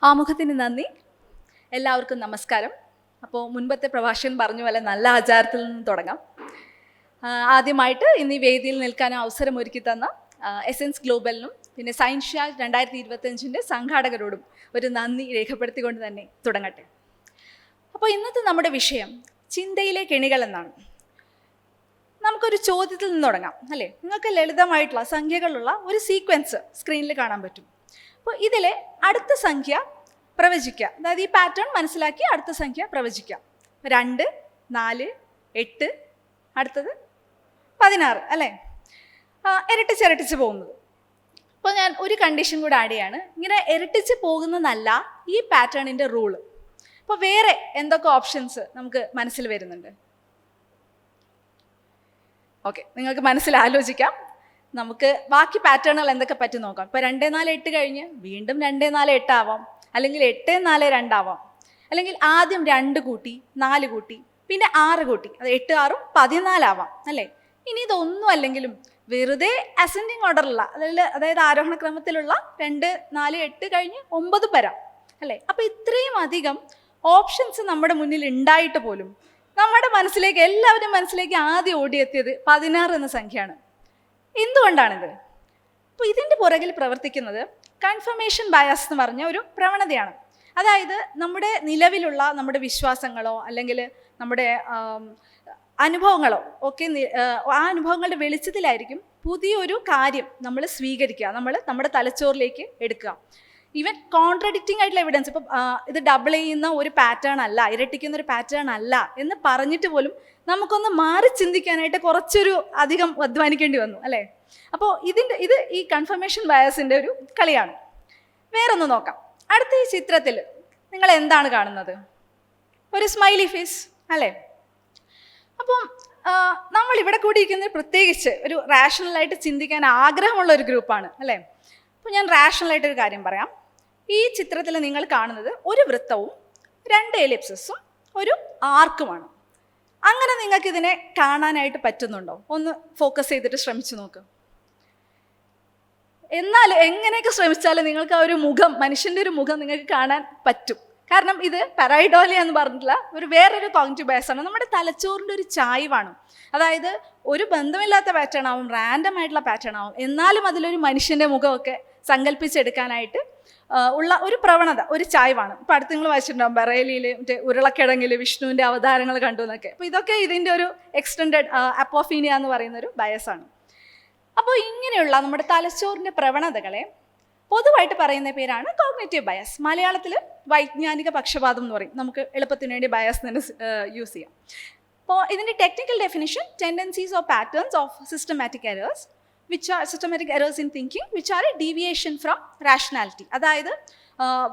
ആമുഖത്തിന് നന്ദി. എല്ലാവർക്കും നമസ്കാരം. അപ്പോൾ മുൻപത്തെ പ്രഭാഷകൻ പറഞ്ഞ പോലെ നല്ല ആചാരത്തിൽ നിന്ന് തുടങ്ങാം. ആദ്യമായിട്ട് ഇന്ന് ഈ വേദിയിൽ നിൽക്കാൻ അവസരമൊരുക്കി തന്ന എസെൻസ് ഗ്ലോബലിനും പിന്നെ സയൻസ് ഷാ 2025 സംഘാടകരോടും ഒരു നന്ദി രേഖപ്പെടുത്തിക്കൊണ്ട് തന്നെ തുടങ്ങട്ടെ. അപ്പോൾ ഇന്നത്തെ നമ്മുടെ വിഷയം ചിന്തയിലെ കെണികൾ എന്നാണ്. നമുക്കൊരു ചോദ്യത്തിൽ നിന്ന് തുടങ്ങാം അല്ലേ? നിങ്ങൾക്ക് ലളിതമായിട്ടുള്ള സംഖ്യകളുള്ള ഒരു സീക്വൻസ് സ്ക്രീനിൽ കാണാൻ പറ്റും. അപ്പോൾ ഇതിലെ അടുത്ത സംഖ്യ പ്രവചിക്കുക, അതായത് ഈ പാറ്റേൺ മനസ്സിലാക്കി അടുത്ത സംഖ്യ പ്രവചിക്കാം. 2, 4, 8, അടുത്തത് 16 അല്ലേ? ഇരട്ടിച്ച് പോകുന്നത്. അപ്പോൾ ഞാൻ ഒരു കണ്ടീഷൻ കൂടെ ആഡ് ചെയ്യാണ്. ഇങ്ങനെ ഇരട്ടിച്ച് പോകുന്നതല്ല ഈ പാറ്റേണിൻ്റെ റൂള്. അപ്പോൾ വേറെ എന്തൊക്കെ ഓപ്ഷൻസ് നമുക്ക് മനസ്സിൽ വരുന്നുണ്ട്? ഓക്കെ, നിങ്ങൾക്ക് മനസ്സിൽ ആലോചിക്കാം. നമുക്ക് ബാക്കി പാറ്റേണുകൾ എന്തൊക്കെ പറ്റി നോക്കാം. ഇപ്പോൾ 2, 4, 8 കഴിഞ്ഞ് വീണ്ടും 2, 4, 8 ആവാം, അല്ലെങ്കിൽ 8, 4, 2 ആവാം, അല്ലെങ്കിൽ ആദ്യം 2 കൂട്ടി 4 കൂട്ടി പിന്നെ 6 കൂട്ടി, അത് 8, 6, 14 ആവാം അല്ലേ? ഇനി ഇതൊന്നും അല്ലെങ്കിലും വെറുതെ അസെൻഡിങ് ഓർഡറിലുള്ള അതായത് ആരോഹണ ക്രമത്തിലുള്ള 2, 4, 8 കഴിഞ്ഞ് 9 വരാം അല്ലേ? അപ്പോൾ ഇത്രയും അധികം ഓപ്ഷൻസ് നമ്മുടെ മുന്നിൽ ഉണ്ടായിട്ട് പോലും നമ്മുടെ മനസ്സിലേക്ക്, എല്ലാവരും മനസ്സിലേക്ക് ആദ്യം ഓടിയെത്തിയത് 16 എന്ന സംഖ്യയാണ്. എന്തുകൊണ്ടാണിത്? അപ്പോൾ ഇതിൻ്റെ പുറകിൽ പ്രവർത്തിക്കുന്നത് കൺഫർമേഷൻ ബയസ് എന്ന് പറഞ്ഞ ഒരു പ്രവണതയാണ്. അതായത് നമ്മുടെ നിലവിലുള്ള നമ്മുടെ വിശ്വാസങ്ങളോ അല്ലെങ്കിൽ നമ്മുടെ അനുഭവങ്ങളോ ഒക്കെ ആ അനുഭവങ്ങളുടെ വെളിച്ചത്തിലായിരിക്കും പുതിയൊരു കാര്യം നമ്മൾ സ്വീകരിക്കുക, നമ്മുടെ തലച്ചോറിലേക്ക് എടുക്കുക. ഈവൻ കോൺട്രഡിക്റ്റിംഗ് ആയിട്ടുള്ള എവിഡൻസ്, ഇപ്പം ഇത് ഡബിൾ ചെയ്യുന്ന ഒരു പാറ്റേൺ അല്ല, ഇരട്ടിക്കുന്ന ഒരു പാറ്റേൺ അല്ല എന്ന് പറഞ്ഞിട്ട് പോലും നമുക്കൊന്ന് മാറി ചിന്തിക്കാനായിട്ട് കുറച്ചൊരു അധികം അധ്വാനിക്കേണ്ടി വന്നു അല്ലേ? അപ്പോൾ ഇത് ഈ കൺഫർമേഷൻ ബയസിൻ്റെ ഒരു കളിയാണ്. വേറൊന്ന് നോക്കാം. അടുത്ത ഈ ചിത്രത്തിൽ നിങ്ങൾ എന്താണ് കാണുന്നത്? ഒരു സ്മൈലി ഫേസ് അല്ലേ? അപ്പം നമ്മൾ ഇവിടെ കൂടിയിരിക്കുന്നത് പ്രത്യേകിച്ച് ഒരു റാഷണലായിട്ട് ചിന്തിക്കാൻ ആഗ്രഹമുള്ള ഒരു ഗ്രൂപ്പാണ് അല്ലേ? അപ്പോൾ ഞാൻ റാഷണലായിട്ടൊരു കാര്യം പറയാം. ഈ ചിത്രത്തിൽ നിങ്ങൾ കാണുന്നത് ഒരു വൃത്തവും 2 എലിപ്സസും ഒരു ആർക്കുമാണ്. അങ്ങനെ നിങ്ങൾക്ക് ഇതിനെ കാണാനായിട്ട് പറ്റുന്നുണ്ടോ? ഒന്ന് ഫോക്കസ് ചെയ്തിട്ട് ശ്രമിച്ചു നോക്ക്. എന്നാൽ എങ്ങനെയൊക്കെ ശ്രമിച്ചാലും നിങ്ങൾക്ക് ആ ഒരു മുഖം, മനുഷ്യൻ്റെ ഒരു മുഖം നിങ്ങൾക്ക് കാണാൻ പറ്റും. കാരണം ഇത് പാരൈഡോലിയ എന്ന് പറഞ്ഞിട്ടുള്ള വേറൊരു കോഗ്നിറ്റീവ് ബയസാണ്. നമ്മുടെ തലച്ചോറിൻ്റെ ഒരു ചായ്വാണ്. അതായത് ഒരു ബന്ധമില്ലാത്ത പാറ്റേൺ ആവും, റാൻഡം ആയിട്ടുള്ള പാറ്റേൺ ആവും, എന്നാലും അതിലൊരു മനുഷ്യൻ്റെ മുഖമൊക്കെ സങ്കല്പിച്ചെടുക്കാനായിട്ട് ഉള്ള ഒരു പ്രവണത, ഒരു ചായ്വാണ്. ഇപ്പം അടുത്ത് നിങ്ങൾ വായിച്ചിട്ടുണ്ടാകും ബറേലിയിൽ മറ്റേ ഉരുളക്കിഴങ്ങിൽ വിഷ്ണുവിൻ്റെ അവതാരങ്ങൾ കണ്ടു എന്നൊക്കെ. അപ്പോൾ ഇതൊക്കെ ഇതിൻ്റെ ഒരു എക്സ്റ്റെൻഡഡ് അപ്പോഫീനിയ എന്ന് പറയുന്നൊരു ബയസാണ്. അപ്പോൾ ഇങ്ങനെയുള്ള നമ്മുടെ തലച്ചോറിൻ്റെ പ്രവണതകളെ പൊതുവായിട്ട് പറയുന്ന പേരാണ് കോഗ്നിറ്റീവ് ബയസ്. മലയാളത്തിൽ വൈജ്ഞാനിക പക്ഷപാതം എന്ന് പറയും. നമുക്ക് എളുപ്പത്തിന് വേണ്ടി ബയസ് തന്നെ യൂസ് ചെയ്യാം. അപ്പോൾ ഇതിൻ്റെ technical definition: tendencies or patterns of systematic errors systematic errors in thinking which are A deviation from rationality. അതായത്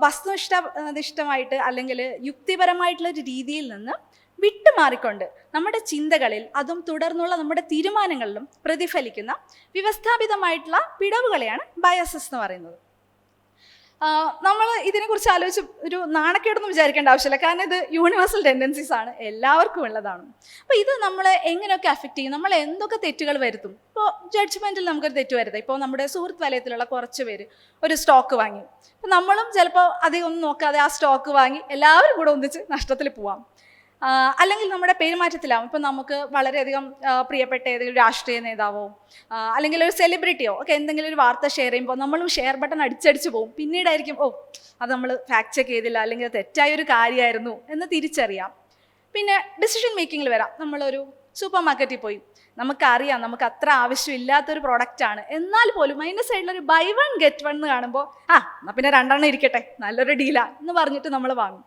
വസ്തുനിഷ്ഠമായിട്ട് അല്ലെങ്കിൽ യുക്തിപരമായിട്ടുള്ള ഒരു രീതിയിൽ നിന്ന് വിട്ടുമാറിക്കൊണ്ട് നമ്മുടെ ചിന്തകളിൽ അതും തുടർന്നുള്ള നമ്മുടെ തീരുമാനങ്ങളിലും പ്രതിഫലിക്കുന്ന വ്യവസ്ഥാപിതമായിട്ടുള്ള പിഴവുകളെയാണ് ബയസസ് എന്ന് പറയുന്നത്. നമ്മൾ ഇതിനെക്കുറിച്ച് ആലോചിച്ച് ഒരു നാണക്കേടൊന്നും വിചാരിക്കേണ്ട ആവശ്യമില്ല. കാരണം ഇത് യൂണിവേഴ്സൽ ടെൻഡൻസീസ് ആണ്, എല്ലാവർക്കും ഉള്ളതാണ്. അപ്പോൾ ഇത് നമ്മളെ എങ്ങനെയൊക്കെ അഫക്റ്റ് ചെയ്യും, നമ്മൾ എന്തൊക്കെ തെറ്റുകൾ വരുത്തും? ഇപ്പോൾ ജഡ്ജ്മെൻറ്റിൽ നമുക്കൊരു തെറ്റ് വരുന്നത്, ഇപ്പോൾ നമ്മുടെ സുഹൃത്ത് വലയത്തിലുള്ള കുറച്ച് പേര് ഒരു സ്റ്റോക്ക് വാങ്ങി, അപ്പോൾ നമ്മളും ചിലപ്പോൾ അധികം ഒന്നും നോക്കാതെ ആ സ്റ്റോക്ക് വാങ്ങി എല്ലാവരും കൂടെ ഒന്നിച്ച് നഷ്ടത്തിൽ പോവാം. അല്ലെങ്കിൽ നമ്മുടെ പെരുമാറ്റത്തിലാവും. ഇപ്പം നമുക്ക് വളരെയധികം പ്രിയപ്പെട്ട ഏതെങ്കിലും രാഷ്ട്രീയ നേതാവോ അല്ലെങ്കിൽ ഒരു സെലിബ്രിറ്റിയോ ഒക്കെ എന്തെങ്കിലും ഒരു വാർത്ത ഷെയർ ചെയ്യുമ്പോൾ നമ്മളും ഷെയർ ബട്ടൺ അടിച്ചടിച്ച് പോകും. പിന്നീടായിരിക്കും അത് നമ്മൾ ഫാക്ട് ചെക്ക് ചെയ്തില്ല, അല്ലെങ്കിൽ തെറ്റായൊരു കാര്യമായിരുന്നു എന്ന് തിരിച്ചറിയാം. പിന്നെ ഡിസിഷൻ മേക്കിങ്ങിൽ വരാം. നമ്മളൊരു സൂപ്പർ മാർക്കറ്റിൽ പോയി, നമുക്കറിയാം നമുക്ക് അത്ര ആവശ്യമില്ലാത്തൊരു പ്രോഡക്റ്റാണ്, എന്നാൽ പോലും അതിൻ്റെ സൈഡിലൊരു ബൈ 1 get 1 എന്ന് കാണുമ്പോൾ എന്നാൽ പിന്നെ 2 എണ്ണം ഇരിക്കട്ടെ, നല്ലൊരു ഡീലാണ് എന്ന് പറഞ്ഞിട്ട് നമ്മൾ വാങ്ങും.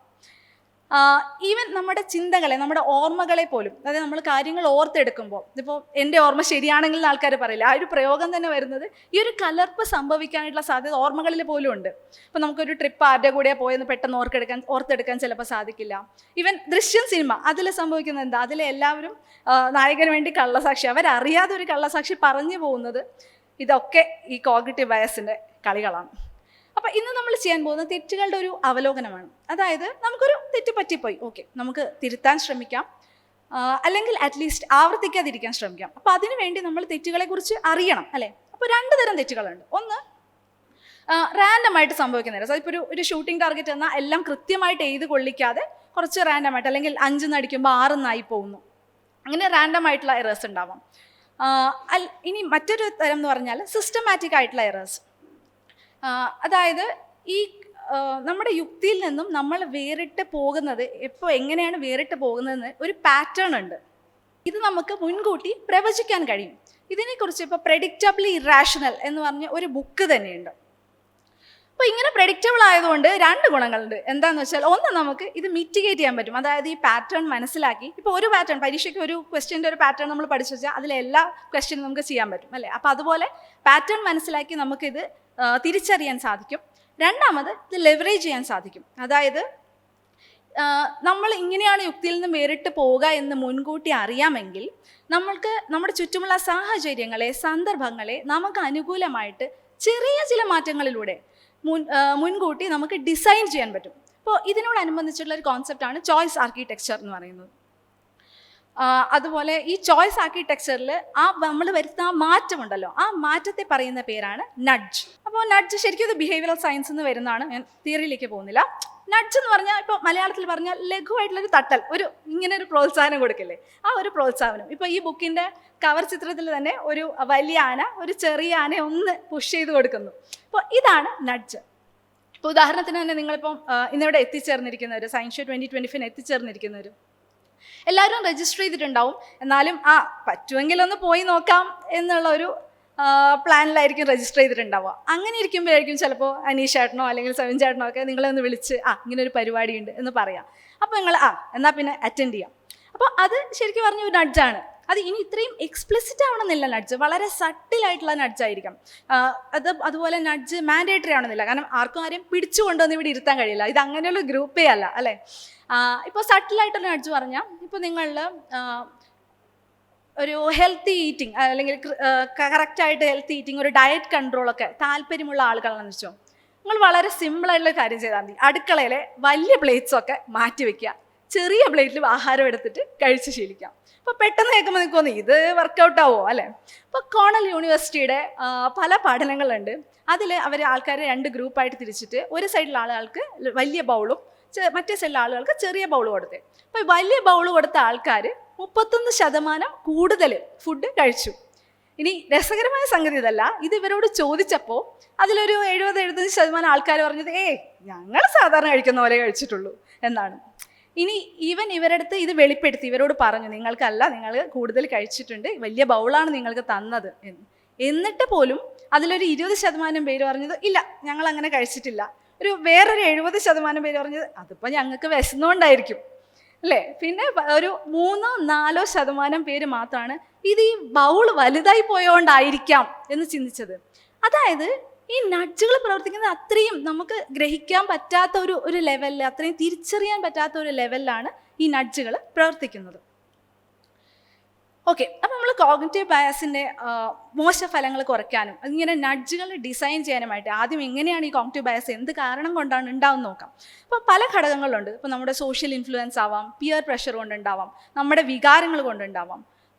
ഈവൻ നമ്മുടെ ചിന്തകളെ, നമ്മുടെ ഓർമ്മകളെ പോലും, അതായത് നമ്മൾ കാര്യങ്ങൾ ഓർത്തെടുക്കുമ്പോൾ, ഇപ്പോൾ എൻ്റെ ഓർമ്മ ശരിയാണെങ്കിൽ ആൾക്കാർ പറയില്ല, ആ ഒരു പ്രയോഗം തന്നെ വരുന്നത് ഈ ഒരു കലർപ്പ് സംഭവിക്കാനായിട്ടുള്ള സാധ്യത ഓർമ്മകളിൽ പോലും ഉണ്ട്. ഇപ്പോൾ നമുക്കൊരു ട്രിപ്പ് ആരുടെ കൂടെയാണ് പോയെന്ന് പെട്ടെന്ന് ഓർത്തെടുക്കാൻ ചിലപ്പോൾ സാധിക്കില്ല. ഈവൻ ദൃശ്യം സിനിമ, അതിൽ സംഭവിക്കുന്നത് എന്താ? അതിൽ എല്ലാവരും നായകന് വേണ്ടി കള്ളസാക്ഷി, അവരറിയാതെ ഒരു കള്ളസാക്ഷി പറഞ്ഞു പോകുന്നത്, ഇതൊക്കെ ഈ കോഗ്നിറ്റീവ് ബയസിൻ്റെ കളികളാണ്. അപ്പോൾ ഇന്ന് നമ്മൾ ചെയ്യാൻ പോകുന്ന തെറ്റുകളുടെ ഒരു അവലോകനമാണ്. അതായത് നമുക്കൊരു തെറ്റ് പറ്റിപ്പോയി, ഓക്കെ, നമുക്ക് തിരുത്താൻ ശ്രമിക്കാം, അല്ലെങ്കിൽ അറ്റ്ലീസ്റ്റ് ആവർത്തിക്കാതിരിക്കാൻ ശ്രമിക്കാം. അപ്പോൾ അതിനു വേണ്ടി നമ്മൾ തെറ്റുകളെക്കുറിച്ച് അറിയണം അല്ലേ? അപ്പോൾ 2 തരം തെറ്റുകളുണ്ട്. ഒന്ന്, റാൻഡമായിട്ട് സംഭവിക്കുന്ന എറേഴ്സ്. അതിപ്പോൾ ഒരു ഷൂട്ടിംഗ് ടാർഗറ്റ് എന്നാൽ എല്ലാം കൃത്യമായിട്ട് എഴുതി കൊള്ളിക്കാതെ കുറച്ച് റാൻഡമായിട്ട്, അല്ലെങ്കിൽ 5 അടിക്കുമ്പോൾ 6 പോകുന്നു, അങ്ങനെ റാൻഡമായിട്ടുള്ള എറേഴ്സ് ഉണ്ടാവാം. ഇനി മറ്റൊരു തരം എന്ന് പറഞ്ഞാൽ സിസ്റ്റമാറ്റിക് ആയിട്ടുള്ള എറേഴ്സ്. അതായത് ഈ നമ്മുടെ യുക്തിയിൽ നിന്നും നമ്മൾ വേറിട്ട് പോകുന്നത്, എങ്ങനെയാണ് വേറിട്ട് പോകുന്നതെന്ന് ഒരു പാറ്റേൺ ഉണ്ട്. ഇത് നമുക്ക് മുൻകൂട്ടി പ്രവചിക്കാൻ കഴിയും. ഇതിനെക്കുറിച്ച് ഇപ്പോൾ പ്രെഡിക്റ്റബിളി ഇറാഷണൽ എന്ന് പറഞ്ഞ ഒരു ബുക്ക് തന്നെയുണ്ട്. അപ്പോൾ ഇങ്ങനെ പ്രെഡിക്റ്റബിൾ ആയതുകൊണ്ട് 2 ഗുണങ്ങളുണ്ട്. എന്താണെന്ന് വെച്ചാൽ, ഒന്ന്, നമുക്ക് ഇത് മിറ്റിഗേറ്റ് ചെയ്യാൻ പറ്റും. അതായത് ഈ പാറ്റേൺ മനസ്സിലാക്കി, ഇപ്പോൾ ഒരു പാറ്റേൺ, പരീക്ഷയ്ക്ക് ഒരു ക്വസ്റ്റ്യൻ്റെ ഒരു പാറ്റേൺ നമ്മൾ പഠിച്ചു വെച്ചാൽ അതിലെ എല്ലാ ക്വസ്റ്റ്യനും നമുക്ക് ചെയ്യാൻ പറ്റും അല്ലേ. അപ്പോൾ അതുപോലെ പാറ്റേൺ മനസ്സിലാക്കി നമുക്കിത് തിരിച്ചറിയാൻ സാധിക്കും. രണ്ടാമത്, ഇത് ലെവറേജ് ചെയ്യാൻ സാധിക്കും. അതായത് നമ്മൾ ഇങ്ങനെയാണ് യുക്തിയിൽ നിന്ന് വേറിട്ട് പോവുക എന്ന് മുൻകൂട്ടി അറിയാമെങ്കിൽ നമ്മൾക്ക് നമ്മുടെ ചുറ്റുമുള്ള സാഹചര്യങ്ങളെ, സന്ദർഭങ്ങളെ നമുക്ക് അനുകൂലമായിട്ട് ചെറിയ ചില മാറ്റങ്ങളിലൂടെ മുൻകൂട്ടി നമുക്ക് ഡിസൈൻ ചെയ്യാൻ പറ്റും. അപ്പോൾ ഇതിനോടനുബന്ധിച്ചുള്ള ഒരു കോൺസെപ്റ്റാണ് ചോയ്സ് ആർക്കിടെക്ചർ എന്ന് പറയുന്നത്. അതുപോലെ ഈ ചോയ്സ് ആർക്കിടെക്ചറിൽ നമ്മൾ വരുത്തുന്ന ആ മാറ്റമുണ്ടല്ലോ, ആ മാറ്റത്തെ പറയുന്ന പേരാണ് നഡ്ജ്. അപ്പോൾ നഡ്ജ് ശരിക്കും ഇത് ബിഹേവിയറൽ സയൻസ് എന്ന് വരുന്നതാണ്. ഞാൻ തിയറിയിലേക്ക് പോകുന്നില്ല. നഡ്ജ് എന്ന് പറഞ്ഞാൽ, ഇപ്പോൾ മലയാളത്തിൽ പറഞ്ഞാൽ ലഘുവായിട്ടുള്ളൊരു തട്ടൽ, ഇങ്ങനെ ഒരു പ്രോത്സാഹനം കൊടുക്കില്ലേ, ആ ഒരു പ്രോത്സാഹനം. ഇപ്പോൾ ഈ ബുക്കിൻ്റെ കവർ ചിത്രത്തിൽ തന്നെ ഒരു വലിയ ആന ഒരു ചെറിയ ആനയെ ഒന്ന് പുഷ് ചെയ്ത് കൊടുക്കുന്നു. അപ്പോൾ ഇതാണ് നഡ്ജ്. ഇപ്പോൾ ഉദാഹരണത്തിന് തന്നെ നിങ്ങളിപ്പം ഇന്നിവിടെ എത്തിച്ചേർന്നിരിക്കുന്നവർ, സയൻസ് ഷോ 2025 എത്തിച്ചേർന്നിരിക്കുന്നവർ എല്ലാവരും രജിസ്റ്റർ ചെയ്തിട്ടുണ്ടാവും. എന്നാലും പറ്റുമെങ്കിലൊന്ന് പോയി നോക്കാം എന്നുള്ള ഒരു പ്ലാനിലായിരിക്കും രജിസ്റ്റർ ചെയ്തിട്ടുണ്ടാവുക. അങ്ങനെ ഇരിക്കുമ്പോഴായിരിക്കും ചിലപ്പോൾ അനീഷ് ചേട്ടനോ അല്ലെങ്കിൽ സവിൻ ചേട്ടനോ ഒക്കെ നിങ്ങളെ ഒന്ന് വിളിച്ച് ഇങ്ങനെ ഒരു പരിപാടിയുണ്ട് എന്ന് പറയാം. അപ്പോൾ നിങ്ങൾ എന്നാൽ പിന്നെ അറ്റൻഡ് ചെയ്യാം. അപ്പോൾ അത് ശരിക്കും പറഞ്ഞ ഒരു നഡ്ജാണ്. അത് ഇനി ഇത്രയും എക്സ്പ്ലിസിറ്റ് ആവണമെന്നില്ല നഡ്ജ്, വളരെ സട്ടിലായിട്ടുള്ള നഡ്ജായിരിക്കാം. അതുപോലെ നഡ്ജ് മാൻഡേറ്ററി ആവണമെന്നില്ല, കാരണം ആരെയും പിടിച്ചു കൊണ്ടുവന്ന് ഇവിടെ ഇരുത്താൻ കഴിയില്ല. ഇത് അങ്ങനെയുള്ള ഗ്രൂപ്പേ അല്ല അല്ലേ. ഇപ്പോൾ സട്ടിലായിട്ടുള്ള നഡ്ജ് പറഞ്ഞാൽ, ഇപ്പോൾ നിങ്ങളിൽ ഒരു ഹെൽത്തി ഈറ്റിംഗ് അല്ലെങ്കിൽ കറക്റ്റായിട്ട് ഹെൽത്തി ഈറ്റിംഗ്, ഒരു ഡയറ്റ് കൺട്രോളൊക്കെ താല്പര്യമുള്ള ആളുകളാണെന്ന് വെച്ചോ, നിങ്ങൾ വളരെ സിമ്പിളായിട്ടുള്ള കാര്യം ചെയ്താൽ മതി. അടുക്കളയിലെ വലിയ പ്ലേറ്റ്സൊക്കെ മാറ്റി വയ്ക്കുക, ചെറിയ പ്ലേറ്റിൽ ആഹാരം എടുത്തിട്ട് കഴിച്ച് ശീലിക്കാം. അപ്പോൾ പെട്ടെന്ന് കേൾക്കുമ്പോൾ നിൽക്കുന്നു ഇത് വർക്കൗട്ട് ആവുമോ അല്ലേ. ഇപ്പോൾ കോണൽ യൂണിവേഴ്സിറ്റിയുടെ പല പഠനങ്ങളുണ്ട്. അതിൽ അവർ ആൾക്കാരെ 2 ഗ്രൂപ്പായിട്ട് തിരിച്ചിട്ട്, ഒരു സൈഡിലുള്ള ആളുകൾക്ക് വലിയ ബൗളും മറ്റേ സൈഡിലുള്ള ആളുകൾക്ക് ചെറിയ ബൗൾ കൊടുത്തേ. അപ്പോൾ വലിയ ബൗൾ കൊടുത്ത ആൾക്കാർ 31% കൂടുതൽ ഫുഡ് കഴിച്ചു. ഇനി രസകരമായ സംഗതി ഇതല്ല, ഇത് ഇവരോട് ചോദിച്ചപ്പോൾ അതിലൊരു 70-75% ആൾക്കാർ പറഞ്ഞത് ഞങ്ങൾ സാധാരണ കഴിക്കുന്ന പോലെ കഴിച്ചിട്ടുള്ളൂ എന്നാണ്. ഇനി ഇവരുടെ അടുത്ത് ഇത് വെളിപ്പെടുത്തി, ഇവരോട് പറഞ്ഞു നിങ്ങൾക്കല്ല, നിങ്ങൾ കൂടുതൽ കഴിച്ചിട്ടുണ്ട്, വലിയ ബൗളാണ് നിങ്ങൾക്ക് തന്നത് എന്ന്. എന്നിട്ട് പോലും അതിലൊരു 20% പേര് പറഞ്ഞത് ഇല്ല, ഞങ്ങൾ അങ്ങനെ കഴിച്ചിട്ടില്ല. വേറൊരു 70% പേര് പറഞ്ഞത് അതിപ്പോൾ ഞങ്ങൾക്ക് വിശന്നുകൊണ്ടായിരിക്കും അല്ലേ. പിന്നെ ഒരു 3-4% പേര് മാത്രമാണ് ഇത് ഈ ബൗൾ വലുതായി പോയോണ്ടായിരിക്കാം എന്ന് ചിന്തിച്ചത്. അതായത് ഈ നഡ്ജുകൾ പ്രവർത്തിക്കുന്നത് അത്രയും നമുക്ക് ഗ്രഹിക്കാൻ പറ്റാത്ത ഒരു ലെവലിൽ, അത്രയും തിരിച്ചറിയാൻ പറ്റാത്ത ഒരു ലെവലിലാണ് ഈ നഡ്ജുകൾ പ്രവർത്തിക്കുന്നത്. ഓക്കെ, അപ്പോൾ നമ്മൾ കോഗ്നിറ്റീവ് ബയസിൻ്റെ മോശഫലങ്ങൾ കുറയ്ക്കാനും ഇങ്ങനെ നഡ്ജുകൾ ഡിസൈൻ ചെയ്യാനുമായിട്ട് ആദ്യം എങ്ങനെയാണ് ഈ കോഗ്നിറ്റീവ് ബയസ്, എന്ത് കാരണം കൊണ്ടാണ് ഉണ്ടാവുമെന്ന് നോക്കാം. അപ്പോൾ പല ഘടകങ്ങളുണ്ട്. ഇപ്പോൾ നമ്മുടെ സോഷ്യൽ ഇൻഫ്ലുവൻസ് ആവാം, പിയർ പ്രഷർ കൊണ്ടുണ്ടാവാം, നമ്മുടെ വികാരങ്ങൾ കൊണ്ടുണ്ടാവാം,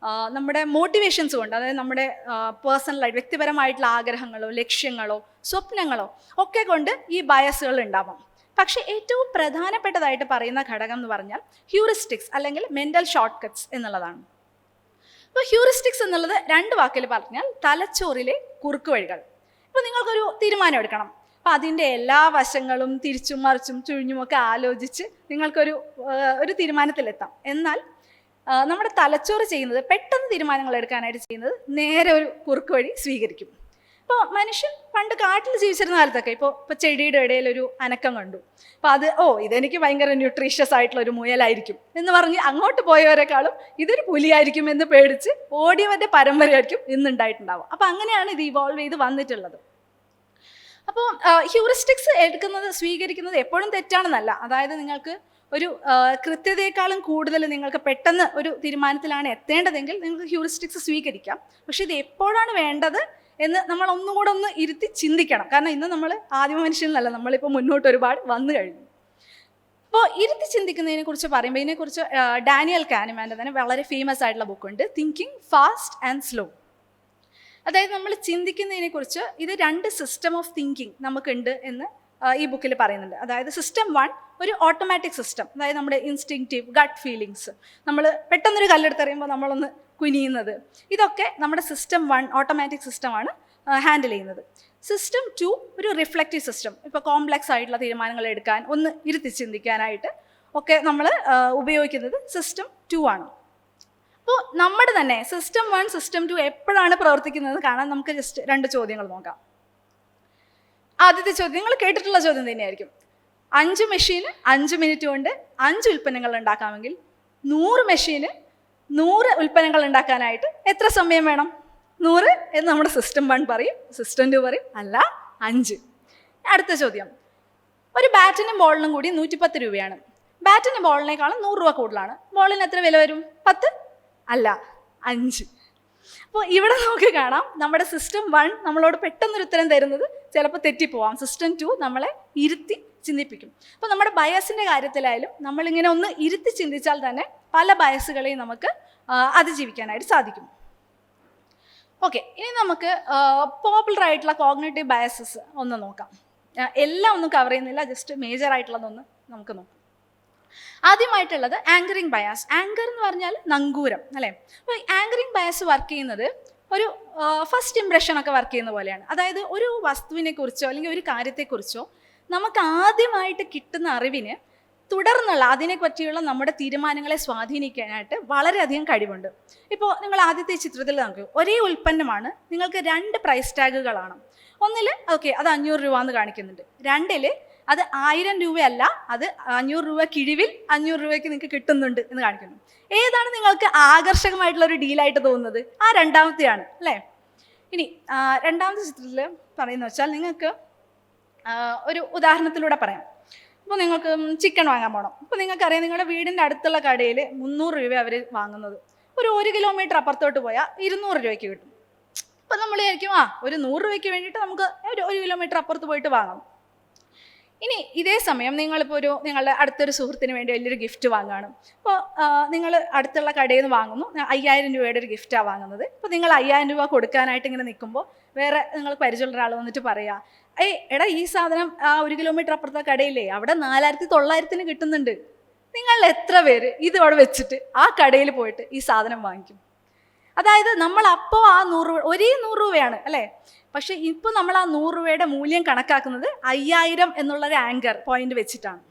നമ്മുടെ മോട്ടിവേഷൻസ് കൊണ്ട്, അതായത് നമ്മുടെ പേഴ്സണലായിട്ട് വ്യക്തിപരമായിട്ടുള്ള ആഗ്രഹങ്ങളോ ലക്ഷ്യങ്ങളോ സ്വപ്നങ്ങളോ ഒക്കെ കൊണ്ട് ഈ ബയസുകൾ ഉണ്ടാവാം. പക്ഷേ ഏറ്റവും പ്രധാനപ്പെട്ടതായിട്ട് പറയുന്ന ഘടകം എന്ന് പറഞ്ഞാൽ ഹ്യൂറിസ്റ്റിക്സ് അല്ലെങ്കിൽ മെൻ്റൽ ഷോർട്ട് കട്ട്സ് എന്നുള്ളതാണ്. ഇപ്പോൾ ഹ്യൂറിസ്റ്റിക്സ് എന്നുള്ളത് 2 വാക്കിൽ പറഞ്ഞാൽ തലച്ചോറിലെ കുറുക്ക് വഴികൾ. ഇപ്പോൾ നിങ്ങൾക്കൊരു തീരുമാനം എടുക്കണം. അപ്പോൾ അതിൻ്റെ എല്ലാ വശങ്ങളും തിരിച്ചും മറിച്ചും ചുഴിഞ്ഞുമൊക്കെ ആലോചിച്ച് നിങ്ങൾക്കൊരു തീരുമാനത്തിലെത്താം. എന്നാൽ നമ്മുടെ തലച്ചോറ് ചെയ്യുന്നത്, പെട്ടെന്ന് തീരുമാനങ്ങൾ എടുക്കാനായിട്ട് ചെയ്യുന്നത്, നേരെ ഒരു കുറുക്ക് വഴി സ്വീകരിക്കും. ഇപ്പോൾ മനുഷ്യൻ പണ്ട് കാട്ടിൽ ജീവിച്ചിരുന്ന കാലത്തൊക്കെ ഇപ്പോൾ ചെടിയുടെ ഇടയിൽ ഒരു അനക്കം കണ്ടു. അപ്പോൾ ഇതെനിക്ക് ഭയങ്കര ന്യൂട്രീഷ്യസ് ആയിട്ടുള്ള ഒരു മുയലായിരിക്കും എന്ന് പറഞ്ഞ് അങ്ങോട്ട് പോയവരെക്കാളും ഇതൊരു പുലിയായിരിക്കും എന്ന് പേടിച്ച് ഓടിയവൻ്റെ പരമ്പരയായിരിക്കും ഇന്നുണ്ടായിട്ടുണ്ടാവും. അപ്പോൾ അങ്ങനെയാണ് ഇത് ഇവോൾവ് ചെയ്ത് വന്നിട്ടുള്ളത്. അപ്പോൾ ഹ്യൂറിസ്റ്റിക്സ് സ്വീകരിക്കുന്നത് എപ്പോഴും തെറ്റാണെന്നല്ല. അതായത് നിങ്ങൾക്ക് ഒരു കൃത്യതയെക്കാളും കൂടുതൽ നിങ്ങൾക്ക് പെട്ടെന്ന് ഒരു തീരുമാനത്തിലാണ് എത്തേണ്ടതെങ്കിൽ നിങ്ങൾക്ക് ഹ്യൂറിസ്റ്റിക്സ് സ്വീകരിക്കാം. പക്ഷെ ഇത് എപ്പോഴാണ് വേണ്ടത് എന്ന് നമ്മൾ ഒന്നുകൂടെ ഒന്ന് ഇരുത്തി ചിന്തിക്കണം. കാരണം ഇന്ന് നമ്മൾ ആദിമ മനുഷ്യനല്ല, നമ്മളിപ്പോൾ മുന്നോട്ട് ഒരുപാട് വന്നു കഴിഞ്ഞു. അപ്പോൾ ഇരുത്തി ചിന്തിക്കുന്നതിനെ കുറിച്ച് പറയുമ്പോൾ ഇതിനെക്കുറിച്ച് ഡാനിയൽ കാനിമാൻ്റെ തന്നെ വളരെ ഫേമസ് ആയിട്ടുള്ള ബുക്കുണ്ട്, തിങ്കിങ് ഫാസ്റ്റ് ആൻഡ് സ്ലോ. അതായത് നമ്മൾ ചിന്തിക്കുന്നതിനെ കുറിച്ച് ഇത് 2 സിസ്റ്റം ഓഫ് തിങ്കിങ് നമുക്കുണ്ട് എന്ന് ഈ ബുക്കിൽ പറയുന്നുണ്ട്. അതായത് സിസ്റ്റം 1 ഒരു ഓട്ടോമാറ്റിക് സിസ്റ്റം, അതായത് നമ്മുടെ ഇൻസ്റ്റിങ്ക്റ്റീവ് ഗട്ട് ഫീലിങ്സ്, നമ്മൾ പെട്ടെന്നൊരു കല്ലെടുത്തറിയുമ്പോൾ നമ്മളൊന്ന് കുനിയുന്നത്, ഇതൊക്കെ നമ്മുടെ സിസ്റ്റം 1 ഓട്ടോമാറ്റിക് സിസ്റ്റമാണ് ഹാൻഡിൽ ചെയ്യുന്നത്. സിസ്റ്റം 2 ഒരു റിഫ്ലക്റ്റീവ് സിസ്റ്റം, ഇപ്പോൾ കോംപ്ലക്സ് ആയിട്ടുള്ള തീരുമാനങ്ങൾ എടുക്കാൻ, ഒന്ന് ഇരുത്തി ചിന്തിക്കാനായിട്ട് ഒക്കെ നമ്മൾ ഉപയോഗിക്കുന്നത് സിസ്റ്റം 2 ആണ്. അപ്പോൾ നമ്മുടെ തന്നെ സിസ്റ്റം 1 സിസ്റ്റം 2 എപ്പോഴാണ് പ്രവർത്തിക്കുന്നത് കാണാൻ നമുക്ക് ജസ്റ്റ് 2 ചോദ്യങ്ങൾ നോക്കാം. ആദ്യത്തെ ചോദ്യം നിങ്ങൾ കേട്ടിട്ടുള്ള ചോദ്യം തന്നെയായിരിക്കും. 5 മെഷീന് 5 മിനിറ്റ് കൊണ്ട് 5 ഉൽപ്പന്നങ്ങൾ ഉണ്ടാക്കാമെങ്കിൽ 100 മെഷീന് 100 ഉൽപ്പന്നങ്ങൾ ഉണ്ടാക്കാനായിട്ട് എത്ര സമയം വേണം? 100 എന്ന് നമ്മുടെ സിസ്റ്റം 1 പറയും, സിസ്റ്റം 2 പറയും അല്ല 5. അടുത്ത ചോദ്യം, ഒരു ബാറ്റിനും ബോളിനും കൂടി 110 രൂപയാണ്. ബാറ്റിന് ബോളിനേക്കാളും 100 രൂപ കൂടുതലാണ്. ബോളിന് എത്ര വില വരും? 10 അല്ല 5. അപ്പോൾ ഇവിടെ നമുക്ക് കാണാം നമ്മുടെ സിസ്റ്റം 1 നമ്മളോട് പെട്ടെന്നൊരു ഉത്തരം തരുന്നത് ചിലപ്പോൾ തെറ്റിപ്പോവാം. സിസ്റ്റം 2 നമ്മളെ ഇരുത്തി ചിന്തിപ്പിക്കും. അപ്പോൾ നമ്മുടെ ബയസിൻ്റെ കാര്യത്തിലായാലും നമ്മളിങ്ങനെ ഒന്ന് ഇരുത്തി ചിന്തിച്ചാൽ തന്നെ പല ബയസുകളെയും നമുക്ക് അതിജീവിക്കാനായിട്ട് സാധിക്കും. ഓക്കെ, ഇനി നമുക്ക് പോപ്പുലർ ആയിട്ടുള്ള കോഗ്നിറ്റീവ് ബയസസ് ഒന്ന് നോക്കാം. എല്ലാം ഒന്നും കവർ ചെയ്യുന്നില്ല, ജസ്റ്റ് മേജർ ആയിട്ടുള്ളതൊന്ന് നമുക്ക് നോക്കാം. ആദ്യമായിട്ടുള്ളത് ആങ്കറിങ് ബയാസ്. ആങ്കർ എന്ന് പറഞ്ഞാൽ നങ്കൂരം അല്ലേ. അപ്പോൾ ആങ്കറിങ് ബയാസ് വർക്ക് ചെയ്യുന്നത് ഒരു ഫസ്റ്റ് ഇംപ്രഷനൊക്കെ വർക്ക് ചെയ്യുന്ന പോലെയാണ്. അതായത് ഒരു വസ്തുവിനെ കുറിച്ചോ അല്ലെങ്കിൽ ഒരു കാര്യത്തെക്കുറിച്ചോ നമുക്ക് ആദ്യമായിട്ട് കിട്ടുന്ന അറിവിന് തുടർന്നുള്ള അതിനെ പറ്റിയുള്ള നമ്മുടെ തീരുമാനങ്ങളെ സ്വാധീനിക്കാനായിട്ട് വളരെയധികം കഴിവുണ്ട്. ഇപ്പോൾ നിങ്ങൾ ആദ്യത്തെ ചിത്രത്തിൽ നോക്കൂ, ഒരേ ഉൽപ്പന്നമാണ്, നിങ്ങൾക്ക് 2 പ്രൈസ് ടാഗുകളാണ്. ഒന്നിൽ ഓക്കെ അത് 500 രൂപ എന്ന് കാണിക്കുന്നുണ്ട്, 2ൽ അത് 1000 രൂപയല്ല, അത് 500 രൂപ കിഴിവിൽ 500 രൂപയ്ക്ക് നിങ്ങൾക്ക് കിട്ടുന്നുണ്ട് എന്ന് കാണിക്കുന്നു. ഏതാണ് നിങ്ങൾക്ക് ആകർഷകമായിട്ടുള്ള ഒരു ഡീലായിട്ട് തോന്നുന്നത്? ആ രണ്ടാമത്തെയാണ് അല്ലേ. ഇനി രണ്ടാമത്തെ ചിത്രത്തിൽ പറയുന്നത് വെച്ചാൽ നിങ്ങൾക്ക് ഒരു ഉദാഹരണത്തിലൂടെ പറയാം. അപ്പോൾ നിങ്ങൾക്ക് ചിക്കൻ വാങ്ങാൻ പോകണം. അപ്പോൾ നിങ്ങൾക്കറിയാം നിങ്ങളുടെ വീടിൻ്റെ അടുത്തുള്ള കടയിൽ 300 രൂപ അവർ വാങ്ങുന്നത്, ഒരു 1 കിലോമീറ്റർ അപ്പുറത്തോട്ട് പോയാൽ 200 രൂപയ്ക്ക് കിട്ടും. അപ്പോൾ നമ്മൾ വിചാരിക്കും ഒരു 100 രൂപയ്ക്ക് വേണ്ടിയിട്ട് നമുക്ക് ഒരു 1 കിലോമീറ്റർ അപ്പുറത്ത് പോയിട്ട് വാങ്ങാം. ഇനി ഇതേ സമയം നിങ്ങളിപ്പോൾ നിങ്ങളുടെ അടുത്തൊരു സുഹൃത്തിന് വേണ്ടി വലിയൊരു ഗിഫ്റ്റ് വാങ്ങുകയാണ്. അപ്പോൾ നിങ്ങൾ അടുത്തുള്ള കടയിൽ നിന്ന് വാങ്ങുന്നു, 5000 രൂപയുടെ ഒരു ഗിഫ്റ്റാണ് വാങ്ങുന്നത്. അപ്പോൾ നിങ്ങൾ 5000 രൂപ കൊടുക്കാനായിട്ട് ഇങ്ങനെ നിൽക്കുമ്പോൾ വേറെ നിങ്ങൾക്ക് പരിചയമുള്ള ഒരാൾ വന്നിട്ട് പറയുക, എടാ ഈ സാധനം 1 കിലോമീറ്റർ അപ്പുറത്തെ കടയില്ലേ അവിടെ 4900 കിട്ടുന്നുണ്ട്. നിങ്ങൾ എത്ര പേര് ഇത് അവിടെ വെച്ചിട്ട് ആ കടയിൽ പോയിട്ട് ഈ സാധനം വാങ്ങിക്കും? അതായത് നമ്മൾ അപ്പോൾ ആ 100 ഒരേ 100 രൂപയാണ് അല്ലേ, പക്ഷെ ഇപ്പോൾ നമ്മൾ ആ 100 രൂപയുടെ മൂല്യം കണക്കാക്കുന്നത് 5000 എന്നുള്ളൊരു ആങ്കർ പോയിന്റ് വെച്ചിട്ടാണ്.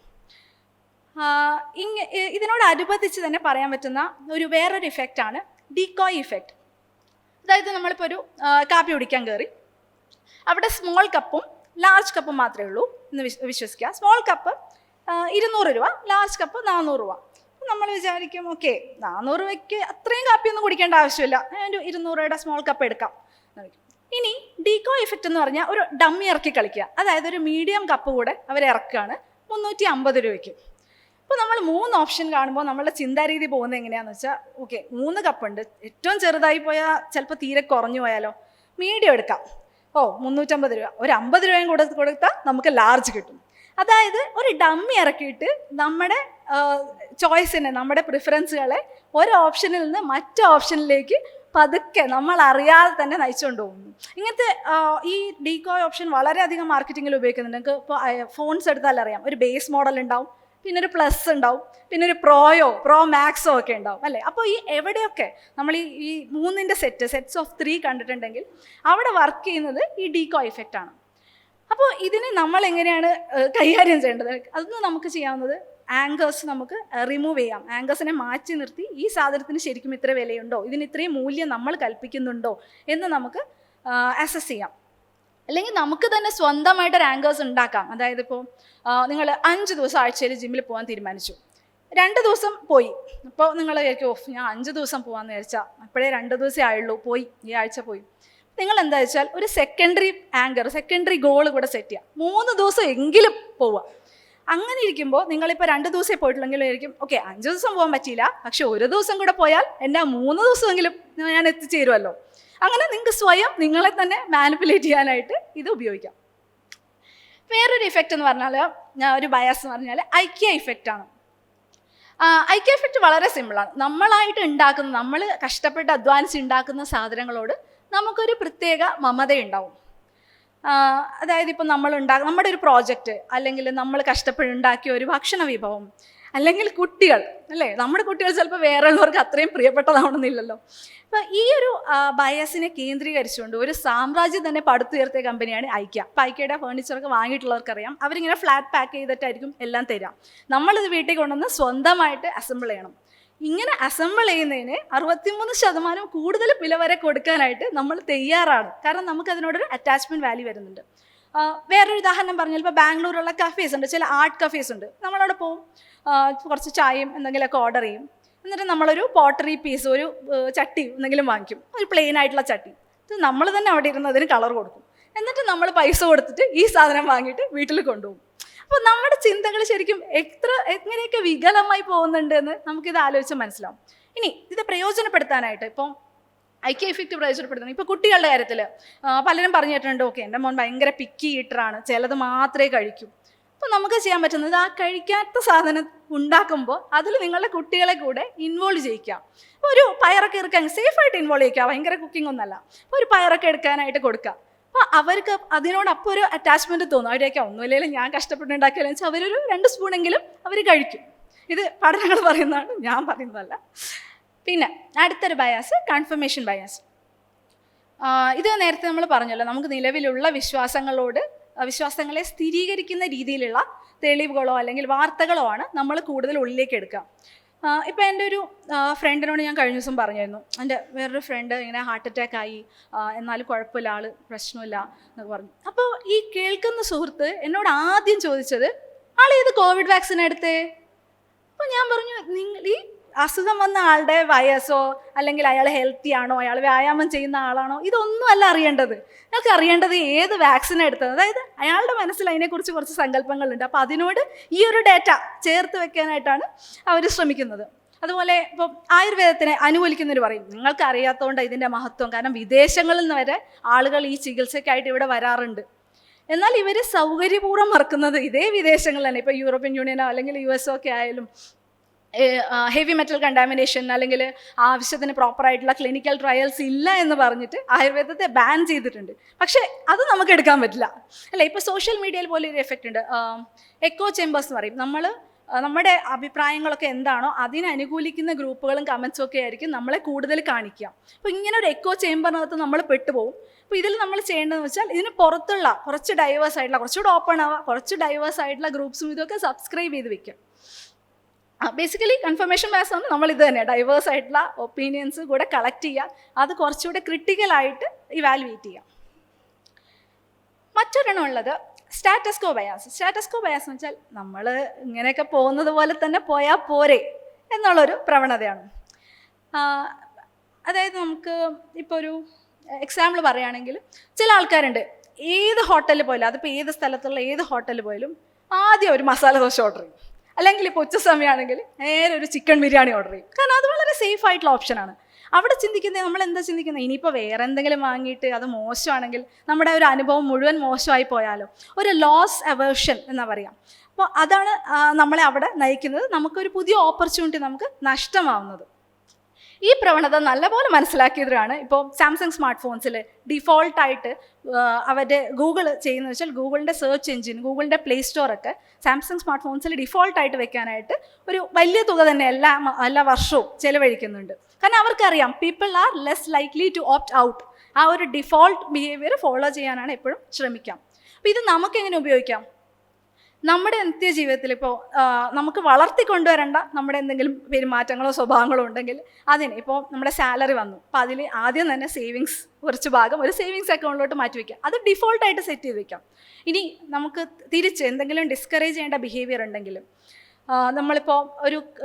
ഇതിനോടനുബന്ധിച്ച് തന്നെ പറയാൻ പറ്റുന്ന വേറൊരു ഇഫക്റ്റാണ് ഡീകോയ് ഇഫക്റ്റ്. അതായത് നമ്മളിപ്പോൾ ഒരു കാപ്പി കുടിക്കാൻ കയറി, അവിടെ സ്മോൾ കപ്പും ലാർജ് കപ്പും മാത്രമേ ഉള്ളൂ എന്ന് വിശ്വസിക്കുക. സ്മോൾ കപ്പ് 200 രൂപ, ലാർജ് കപ്പ് 400 രൂപ. നമ്മൾ വിചാരിക്കും ഓക്കെ 400 രൂപയ്ക്ക് അത്രയും കാപ്പിയൊന്നും കുടിക്കേണ്ട ആവശ്യമില്ല, ഒരു 200 രൂപയുടെ സ്മോൾ കപ്പ് എടുക്കാം. ഇനി ഡീകോയ് ഇഫക്റ്റ് എന്ന് പറഞ്ഞാൽ ഒരു ഡമ്മി ഇറക്കി കളിക്കുക. അതായത് ഒരു മീഡിയം കപ്പ് കൂടെ അവർ ഇറക്കുകയാണ് 350 രൂപയ്ക്ക്. അപ്പോൾ നമ്മൾ 3 ഓപ്ഷൻ കാണുമ്പോൾ നമ്മളുടെ ചിന്താരീതി പോകുന്നത് എങ്ങനെയാണെന്ന് വെച്ചാൽ ഓക്കെ 3 കപ്പുണ്ട്, ഏറ്റവും ചെറുതായി പോയാൽ ചിലപ്പോൾ തീരെ കുറഞ്ഞു പോയാലോ, മീഡിയം എടുക്കാം, 350 രൂപ, ഒരു 50 രൂപയും കൊടുത്താൽ നമുക്ക് ലാർജ് കിട്ടും. അതായത് ഒരു ഡമ്മി ഇറക്കിയിട്ട് നമ്മുടെ ചോയ്സിനെ, നമ്മുടെ പ്രിഫറൻസുകളെ ഒരു ഓപ്ഷനിൽ നിന്ന് മറ്റു ഓപ്ഷനിലേക്ക് പതുക്കെ നമ്മൾ അറിയാതെ തന്നെ നയിച്ചുകൊണ്ട് പോകുന്നു. ഇങ്ങനത്തെ ഈ ഡീകോയ് ഓപ്ഷൻ വളരെയധികം മാർക്കറ്റിങ്ങിൽ ഉപയോഗിക്കുന്നുണ്ട്. നിങ്ങൾക്ക് ഇപ്പോൾ ഫോൺസ് എടുത്താൽ അറിയാം, ഒരു ബേസ് മോഡൽ ഉണ്ടാവും, പിന്നെ ഒരു പ്ലസ് ഉണ്ടാവും, പിന്നെ ഒരു പ്രോ മാക്സോ ഒക്കെ ഉണ്ടാവും അല്ലേ. അപ്പോൾ ഈ എവിടെയൊക്കെ നമ്മൾ ഈ 3ൻ്റെ സെറ്റ്സ് ഓഫ് 3 കണ്ടിട്ടുണ്ടെങ്കിൽ അവിടെ വർക്ക് ചെയ്യുന്നത് ഈ ഡീകോയ് ഇഫക്റ്റ് ആണ്. അപ്പോൾ ഇതിനെ നമ്മൾ എങ്ങനെയാണ് കൈകാര്യം ചെയ്യേണ്ടത്? അതൊന്ന് നമുക്ക് ചെയ്യാവുന്നത് ആങ്കേഴ്സ് നമുക്ക് റിമൂവ് ചെയ്യാം. ആങ്കേഴ്സിനെ മാറ്റി നിർത്തി ഈ സാധനത്തിന് ശരിക്കും ഇത്ര വിലയുണ്ടോ, ഇതിന് ഇത്രയും മൂല്യം നമ്മൾ കൽപ്പിക്കുന്നുണ്ടോ എന്ന് നമുക്ക് അസസ് ചെയ്യാം. അല്ലെങ്കിൽ നമുക്ക് തന്നെ സ്വന്തമായിട്ടൊരു ആങ്കേഴ്സ് ഉണ്ടാക്കാം. അതായത് ഇപ്പോൾ നിങ്ങൾ 5 ദിവസം ആഴ്ചയിൽ ജിമ്മിൽ പോകാൻ തീരുമാനിച്ചു, 2 ദിവസം പോയി. അപ്പോൾ നിങ്ങൾ വിചാരിക്കും ഞാൻ 5 ദിവസം പോകാമെന്ന് വിചാരിച്ചാൽ അപ്പോഴേ 2 ദിവസമേ ആയുള്ളൂ, പോയി, ഈ ആഴ്ച പോയി. നിങ്ങൾ എന്താ വെച്ചാൽ ഒരു സെക്കൻഡറി ഗോൾ കൂടെ സെറ്റ് ചെയ്യുക, 3 ദിവസം എങ്കിലും പോവുക. അങ്ങനെ ഇരിക്കുമ്പോൾ നിങ്ങളിപ്പോൾ 2 ദിവസമേ പോയിട്ടുള്ളെങ്കിലും ആയിരിക്കും ഓക്കെ 5 ദിവസം പോകാൻ പറ്റിയില്ല, പക്ഷെ 1 ദിവസം കൂടെ പോയാൽ എൻ്റെ 3 ദിവസമെങ്കിലും ഞാൻ എത്തിച്ചേരുമല്ലോ. അങ്ങനെ നിങ്ങൾക്ക് സ്വയം നിങ്ങളെ തന്നെ മാനിപ്പുലേറ്റ് ചെയ്യാനായിട്ട് ഇത് ഉപയോഗിക്കാം. വേറൊരു ഇഫക്റ്റ് എന്ന് പറഞ്ഞാൽ, ഒരു ബയാസ് എന്ന് പറഞ്ഞാൽ ഐക്യ ഇഫക്റ്റാണ്. ഐക്യ ഇഫക്റ്റ് വളരെ സിമ്പിളാണ്. നമ്മളായിട്ട് ഉണ്ടാക്കുന്ന, നമ്മൾ കഷ്ടപ്പെട്ട് അധ്വാനിച്ച് ഉണ്ടാക്കുന്ന സാധനങ്ങളോട് നമുക്കൊരു പ്രത്യേക മമതയുണ്ടാവും. അതായത് ഇപ്പം നമ്മുടെ ഒരു പ്രോജക്റ്റ്, അല്ലെങ്കിൽ നമ്മൾ കഷ്ടപ്പെട്ടുണ്ടാക്കിയ ഒരു ഭക്ഷണ വിഭവം, അല്ലെങ്കിൽ കുട്ടികൾ, അല്ലേ, നമ്മുടെ കുട്ടികൾ ചിലപ്പോൾ വേറെയുള്ളവർക്ക് അത്രയും പ്രിയപ്പെട്ടതാവണമെന്നില്ലല്ലോ. അപ്പോൾ ഈ ഒരു ബയസിനെ കേന്ദ്രീകരിച്ചുകൊണ്ട് ഒരു സാമ്രാജ്യം തന്നെ പടുത്തുയർത്തിയ കമ്പനിയാണ് ഐക്യ. അപ്പോൾ ഐക്യയുടെ ഫേർണിച്ചറൊക്കെ വാങ്ങിയിട്ടുള്ളവർക്കറിയാം, അവരിങ്ങനെ ഫ്ലാറ്റ് പാക്ക് ചെയ്തിട്ടായിരിക്കും എല്ലാം തരാം. നമ്മളിത് വീട്ടിൽ കൊണ്ടുവന്ന് സ്വന്തമായിട്ട് അസംബിൾ ചെയ്യണം. ഇങ്ങനെ അസംബിൾ ചെയ്യുന്നതിന് 63% കൂടുതൽ വില വരെ കൊടുക്കാനായിട്ട് നമ്മൾ തയ്യാറാണ്. കാരണം നമുക്കതിനോടൊരു അറ്റാച്ച്മെൻറ്റ് വാല്യൂ വരുന്നുണ്ട്. വേറൊരു ഉദാഹരണം പറഞ്ഞാൽ ഇപ്പോൾ ബാംഗ്ലൂരുള്ള കഫേസ് ഉണ്ട്, ചില ആർട്ട് കഫേസ് ഉണ്ട്. നമ്മളവിടെ പോവും, കുറച്ച് ചായയും എന്തെങ്കിലുമൊക്കെ ഓർഡർ ചെയ്യും. എന്നിട്ട് നമ്മളൊരു പോട്ടറി പീസ്, ഒരു ചട്ടി എന്തെങ്കിലും വാങ്ങിക്കും, ഒരു പ്ലെയിൻ ആയിട്ടുള്ള ചട്ടി. ഇത് നമ്മൾ തന്നെ അവിടെ ഇരുന്ന് അതിന് കളർ കൊടുക്കും. എന്നിട്ട് നമ്മൾ പൈസ കൊടുത്തിട്ട് ഈ സാധനം വാങ്ങിയിട്ട് വീട്ടിൽ കൊണ്ടുപോകും. അപ്പോൾ നമ്മുടെ ചിന്തകൾ ശരിക്കും എങ്ങനെയൊക്കെ വികലമായി പോകുന്നുണ്ട് എന്ന് നമുക്കിത് ആലോചിച്ച് മനസ്സിലാവും. ഇനി ഇത് പ്രയോജനപ്പെടുത്താനായിട്ട് ഇപ്പം ഐക്യ ഇഫക്റ്റ് പ്രയോജനപ്പെടുത്തുന്നത്, ഇപ്പോൾ കുട്ടികളുടെ കാര്യത്തിൽ പലരും പറഞ്ഞിട്ടുണ്ട്, ഓക്കെ എൻ്റെ മോൻ ഭയങ്കര പിക്കി ഈറ്ററാണ്, ചിലത് മാത്രമേ കഴിക്കൂ. അപ്പോൾ നമുക്ക് ചെയ്യാൻ പറ്റുന്നത് ആ കഴിക്കാത്ത സാധനം ഉണ്ടാക്കുമ്പോൾ അതിൽ നിങ്ങളുടെ കുട്ടികളെ കൂടെ ഇൻവോൾവ് ചെയ്യിക്കാം. അപ്പോൾ ഒരു പയറൊക്കെ എടുക്കാൻ സേഫായിട്ട് ഇൻവോൾവ് ചെയ്യിക്കുക, ഭയങ്കര കുക്കിംഗ് ഒന്നല്ല. അപ്പോൾ ഒരു പയറൊക്കെ എടുക്കാനായിട്ട് കൊടുക്കുക. അപ്പോൾ അവർക്ക് അതിനോടൊപ്പം ഒരു അറ്റാച്ച്മെൻറ്റ് തോന്നും. അവരൊക്കെ ഒന്നുമില്ലെങ്കിലും ഞാൻ കഷ്ടപ്പെട്ടുണ്ടാക്കിയാലെന്ന് വെച്ചാൽ അവരൊരു 2 സ്പൂണെങ്കിലും അവർ കഴിക്കും. ഇത് പഠനങ്ങൾ പറയുന്നതാണ്, ഞാൻ പറയുന്നതല്ല. പിന്നെ അടുത്തൊരു ബയാസ് കൺഫർമേഷൻ ബയാസ്. ഇത് നേരത്തെ നമ്മൾ പറഞ്ഞല്ലോ, നമുക്ക് നിലവിലുള്ള വിശ്വാസങ്ങളെ സ്ഥിരീകരിക്കുന്ന രീതിയിലുള്ള തെളിവുകളോ അല്ലെങ്കിൽ വാർത്തകളോ ആണ് നമ്മൾ കൂടുതൽ ഉള്ളിലേക്ക് എടുക്കുക. ഇപ്പോൾ എൻ്റെ ഒരു ഫ്രണ്ടിനോട് ഞാൻ കഴിഞ്ഞ ദിവസം പറഞ്ഞായിരുന്നു, എൻ്റെ വേറൊരു ഫ്രണ്ട് ഇങ്ങനെ ഹാർട്ട് അറ്റാക്ക് ആയി, എന്നാലും കുഴപ്പമില്ല, ആൾ പ്രശ്നമില്ല എന്നൊക്കെ പറഞ്ഞു. അപ്പോൾ ഈ കേൾക്കുന്ന സുഹൃത്ത് എന്നോട് ആദ്യം ചോദിച്ചത്, ആളേത് കോവിഡ് വാക്സിൻ എടുത്തേ? അപ്പോൾ ഞാൻ പറഞ്ഞു, നിങ്ങൾ ഈ അസുഖം വന്ന ആളുടെ വയസ്സോ അല്ലെങ്കിൽ അയാൾ ഹെൽത്തി ആണോ, അയാൾ വ്യായാമം ചെയ്യുന്ന ആളാണോ, ഇതൊന്നും അല്ല അറിയേണ്ടത്. നിങ്ങൾക്ക് അറിയേണ്ടത് ഏത് വാക്സിനാണ് എടുത്തത്. അതായത് അയാളുടെ മനസ്സിൽ അതിനെക്കുറിച്ച് കുറച്ച് സങ്കല്പങ്ങളുണ്ട്. അപ്പോൾ അതിനോട് ഈ ഒരു ഡേറ്റ ചേർത്ത് വെക്കാനായിട്ടാണ് അവർ ശ്രമിക്കുന്നത്. അതുപോലെ ഇപ്പോൾ ആയുർവേദത്തിനെ അനുകൂലിക്കുന്നവർ പറയും, നിങ്ങൾക്ക് അറിയാത്തതുകൊണ്ട് ഇതിൻ്റെ മഹത്വം, കാരണം വിദേശങ്ങളിൽ നിന്ന് വരെ ആളുകൾ ഈ ചികിത്സയ്ക്കായിട്ട് ഇവിടെ വരാറുണ്ട്. എന്നാൽ ഇവർ സൗകര്യപൂർവ്വം മറക്കുന്നത് ഇതേ വിദേശങ്ങളിൽ തന്നെ, ഇപ്പോൾ യൂറോപ്യൻ യൂണിയനോ അല്ലെങ്കിൽ US ഒക്കെ ആയാലും ഹെവി മെറ്റൽ കണ്ടാമിനേഷൻ അല്ലെങ്കിൽ ആവശ്യത്തിന് പ്രോപ്പറായിട്ടുള്ള ക്ലിനിക്കൽ ട്രയൽസ് ഇല്ല എന്ന് പറഞ്ഞിട്ട് ആയുർവേദത്തെ ബാൻ ചെയ്തിട്ടുണ്ട്. പക്ഷേ അത് നമുക്ക് എടുക്കാൻ പറ്റില്ല, അല്ലേ. ഇപ്പോൾ സോഷ്യൽ മീഡിയയിൽ പോലെ ഒരു എഫക്റ്റ് ഉണ്ട്. എക്കോ ചേമ്പേഴ്സ് എന്ന് പറയും. നമ്മുടെ അഭിപ്രായങ്ങളൊക്കെ എന്താണോ അതിനെ അനുകൂലിക്കുന്ന ഗ്രൂപ്പുകളും കമൻസും ഒക്കെ ആയിരിക്കും നമ്മളെ കൂടുതൽ കാണിക്കുക. അപ്പോൾ ഇങ്ങനെ ഒരു എക്കോ ചേമ്പറിനകത്ത് നമ്മൾ പെട്ടുപോകും. അപ്പോൾ ഇതിൽ നമ്മൾ ചെയ്യേണ്ടതെന്ന് വെച്ചാൽ ഇതിന് പുറത്തുള്ള കുറച്ച് ഡൈവേഴ്സ് ആയിട്ടുള്ള, കുറച്ചുകൂടെ ഓപ്പൺ ആവുക, കുറച്ച് ഡൈവേഴ്സ് ആയിട്ടുള്ള ഗ്രൂപ്പ്സും ഇതൊക്കെ സബ്സ്ക്രൈബ് ചെയ്ത് വെക്കുക. ബേസിക്കലി കൺഫർമേഷൻ ബയസ് ആണ് നമ്മൾ ഇത് തന്നെ, ഡൈവേഴ്സ് ആയിട്ടുള്ള ഒപ്പീനിയൻസ് കൂടെ കളക്ട് ചെയ്യുക, അത് കുറച്ചുകൂടെ ക്രിട്ടിക്കലായിട്ട് ഇവാലുവേറ്റ് ചെയ്യുക. മറ്റൊരെണ്ണം ഉള്ളത് സ്റ്റാറ്റസ് കോ ബയാസ്. സ്റ്റാറ്റസ് കോ ബയാസ് എന്ന് വെച്ചാൽ നമ്മൾ ഇങ്ങനെയൊക്കെ പോകുന്നത് പോലെ തന്നെ പോയാൽ പോരെ എന്നുള്ളൊരു പ്രവണതയാണ്. അതായത് നമുക്ക് ഇപ്പോൾ ഒരു എക്സാമ്പിൾ പറയുകയാണെങ്കിൽ, ചില ആൾക്കാരുണ്ട് ഏത് ഹോട്ടലിൽ പോയാലും, അതിപ്പോൾ ഏത് സ്ഥലത്തുള്ള ഏത് ഹോട്ടലിൽ പോയാലും ആദ്യം ഒരു മസാല ദോശ ഓർഡർ ചെയ്യും, അല്ലെങ്കിൽ ഇപ്പോൾ ഉച്ച സമയമാണെങ്കിൽ നേരെ ഒരു ചിക്കൻ ബിരിയാണി ഓർഡർ ചെയ്യും. കാരണം അത് വളരെ സേഫ് ആയിട്ടുള്ള ഓപ്ഷനാണ്. അവിടെ ചിന്തിക്കുന്നത്, നമ്മൾ എന്താ ചിന്തിക്കുന്നത്, ഇനിയിപ്പോൾ വേറെ എന്തെങ്കിലും വാങ്ങിയിട്ട് അത് മോശമാണെങ്കിൽ നമ്മുടെ ഒരു അനുഭവം മുഴുവൻ മോശമായി പോയാലോ, ഒരു ലോസ് അവേർഷൻ എന്നാ പറയാം. അപ്പോൾ അതാണ് നമ്മളെ അവിടെ നയിക്കുന്നത്, നമുക്കൊരു പുതിയ ഓപ്പർച്യൂണിറ്റി നമുക്ക് നഷ്ടമാവുന്നത്. ഈ പ്രവണത നല്ലപോലെ മനസ്സിലാക്കിയവരാണ് ഇപ്പോൾ സാംസങ് സ്മാർട്ട് ഫോൺസിൽ ഡിഫോൾട്ടായിട്ട് അവരുടെ ഗൂഗിൾ ചെയ്യുന്നത് വെച്ചാൽ, ഗൂഗിളിൻ്റെ സെർച്ച് എഞ്ചിൻ, ഗൂഗിളിൻ്റെ പ്ലേ സ്റ്റോറൊക്കെ സാംസങ് സ്മാർട്ട് ഫോൺസിൽ ഡിഫോൾട്ടായിട്ട് വെക്കാനായിട്ട് ഒരു വലിയ തുക തന്നെ എല്ലാ വർഷവും ചിലവഴിക്കുന്നുണ്ട്. കാരണം അവർക്കറിയാം people are less likely to opt out. ആ ഒരു ഡിഫോൾട്ട് ബിഹേവിയർ ഫോളോ ചെയ്യാനാണ് എപ്പോഴും ശ്രമിക്കാം. അപ്പോൾ ഇത് നമുക്കെങ്ങനെ ഉപയോഗിക്കാം? നമ്മുടെ നിത്യജീവിതത്തിൽ ഇപ്പോൾ നമുക്ക് വളർത്തിക്കൊണ്ടുവരേണ്ട നമ്മുടെ എന്തെങ്കിലും പെരുമാറ്റങ്ങളോ സ്വഭാവങ്ങളോ ഉണ്ടെങ്കിൽ അതിന് ഇപ്പോൾ നമ്മുടെ സാലറി വന്നു, അപ്പോൾ അതിൽ ആദ്യം തന്നെ സേവിങ്സ് കുറച്ച് ഭാഗം ഒരു സേവിങ്സ് അക്കൗണ്ടിലോട്ട് മാറ്റി വയ്ക്കാം. അത് ഡിഫോൾട്ടായിട്ട് സെറ്റ് ചെയ്ത് വയ്ക്കാം. ഇനി നമുക്ക് തിരിച്ച് എന്തെങ്കിലും ഡിസ്കറേജ് ചെയ്യേണ്ട ബിഹേവിയർ ഉണ്ടെങ്കിലും, നമ്മളിപ്പോൾ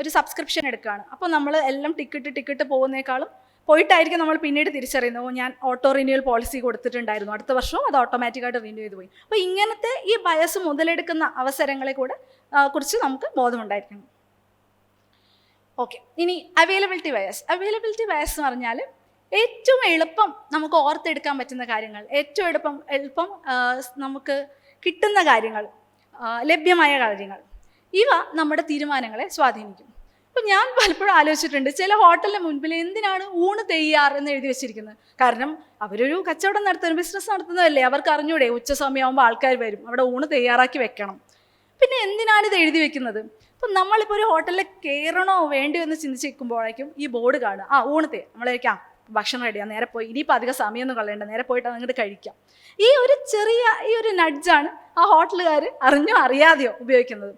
ഒരു സബ്സ്ക്രിപ്ഷൻ എടുക്കുകയാണ്, അപ്പോൾ നമ്മൾ എല്ലാം ടിക്കറ്റ് പോകുന്നേക്കാളും പോയിട്ടായിരിക്കും നമ്മൾ പിന്നീട് തിരിച്ചറിയുന്നത്, ഞാൻ ഓട്ടോ റിന്യൂവൽ പോളിസി കൊടുത്തിട്ടുണ്ടായിരുന്നു, അടുത്ത വർഷവും അത് ഓട്ടോമാറ്റിക്കായിട്ട് റിന്യൂ ചെയ്ത് പോയി. അപ്പോൾ ഇങ്ങനത്തെ ഈ ബയസ് മുതലെടുക്കുന്ന അവസരങ്ങളെ കൂടെ കുറിച്ച് നമുക്ക് ബോധമുണ്ടായിരിക്കണം. ഓക്കെ, ഇനി അവൈലബിലിറ്റി ബയസ്. അവൈലബിലിറ്റി ബയസ് എന്ന് പറഞ്ഞാൽ ഏറ്റവും എളുപ്പം നമുക്ക് ഓർത്തെടുക്കാൻ പറ്റുന്ന കാര്യങ്ങൾ, ഏറ്റവും എളുപ്പം നമുക്ക് കിട്ടുന്ന കാര്യങ്ങൾ, ലഭ്യമായ കാര്യങ്ങൾ, ഇവ നമ്മുടെ തീരുമാനങ്ങളെ സ്വാധീനിക്കും. അപ്പം ഞാൻ പലപ്പോഴും ആലോചിച്ചിട്ടുണ്ട്, ചില ഹോട്ടലിൻ്റെ മുൻപിൽ എന്തിനാണ് ഊണ് തെയ്യാർ എന്ന് എഴുതി വെച്ചിരിക്കുന്നത്? കാരണം അവരൊരു കച്ചവടം നടത്തുന്ന, ബിസിനസ് നടത്തുന്നതല്ലേ, അവർക്ക് അറിഞ്ഞൂടെ ഉച്ച സമയമാകുമ്പോൾ ആൾക്കാർ വരും, അവിടെ ഊണ് തയ്യാറാക്കി വെക്കണം. പിന്നെ എന്തിനാണ് ഇത് എഴുതി വെക്കുന്നത്? അപ്പം നമ്മളിപ്പോൾ ഒരു ഹോട്ടലിൽ കയറണോ വേണ്ടോ എന്ന് ചിന്തിച്ചിരിക്കുമ്പോഴേക്കും ഈ ബോർഡ് കാണുക, ഊണ് തയ്യാർ, നമ്മളേക്കാം ഭക്ഷണം റെഡിയാണ്, നേരെ പോയി, ഇനിയിപ്പോൾ അധികം സമയമൊന്നും കളയണ്ട, നേരെ പോയിട്ട് അങ്ങോട്ട് കഴിക്കാം. ഈ ഒരു നഡ്ജാണ് ആ ഹോട്ടലുകാർ അറിഞ്ഞോ അറിയാതെയോ ഉപയോഗിക്കുന്നത്.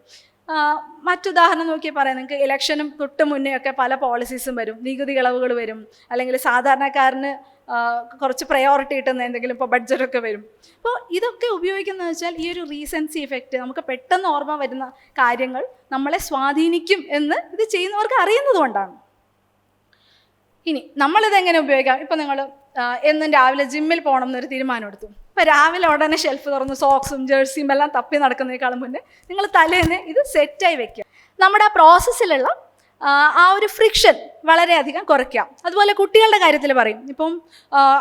മറ്റുദാഹരണം നോക്കി പറയാം, നിങ്ങൾക്ക് ഇലക്ഷനും തൊട്ട് മുന്നേ ഒക്കെ പല പോളിസീസും വരും, നികുതി ഇളവുകൾ വരും, അല്ലെങ്കിൽ സാധാരണക്കാരന് കുറച്ച് പ്രയോറിറ്റി കിട്ടുന്ന എന്തെങ്കിലും ഇപ്പോൾ ബഡ്ജറ്റൊക്കെ വരും. അപ്പോൾ ഇതൊക്കെ ഉപയോഗിക്കുന്നത് വെച്ചാൽ ഈ ഒരു റീസെൻസി ഇഫക്റ്റ്, നമുക്ക് പെട്ടെന്ന് ഓർമ്മ വരുന്ന കാര്യങ്ങൾ നമ്മളെ സ്വാധീനിക്കും എന്ന് ഇത് ചെയ്യുന്നവർക്ക് അറിയുന്നത് കൊണ്ടാണ്. ഇനി നമ്മളിതെങ്ങനെ ഉപയോഗിക്കാം? ഇപ്പം നിങ്ങൾ എന്നും രാവിലെ ജിമ്മിൽ പോകണം എന്നൊരു തീരുമാനം എടുത്തു. അപ്പോൾ രാവിലെ ഉടനെ ഷെൽഫ് തുറന്ന് സോക്സും ജേഴ്സിയും എല്ലാം തപ്പി നടക്കുന്നതിനേക്കാളും മുന്നേ നിങ്ങൾ തലേന്ന് ഇത് സെറ്റായി വെക്കുക. നമ്മുടെ ആ പ്രോസസ്സിലുള്ള ആ ഒരു ഫ്രിക്ഷൻ വളരെയധികം കുറയ്ക്കാം. അതുപോലെ കുട്ടികളുടെ കാര്യത്തിൽ പറയും, ഇപ്പം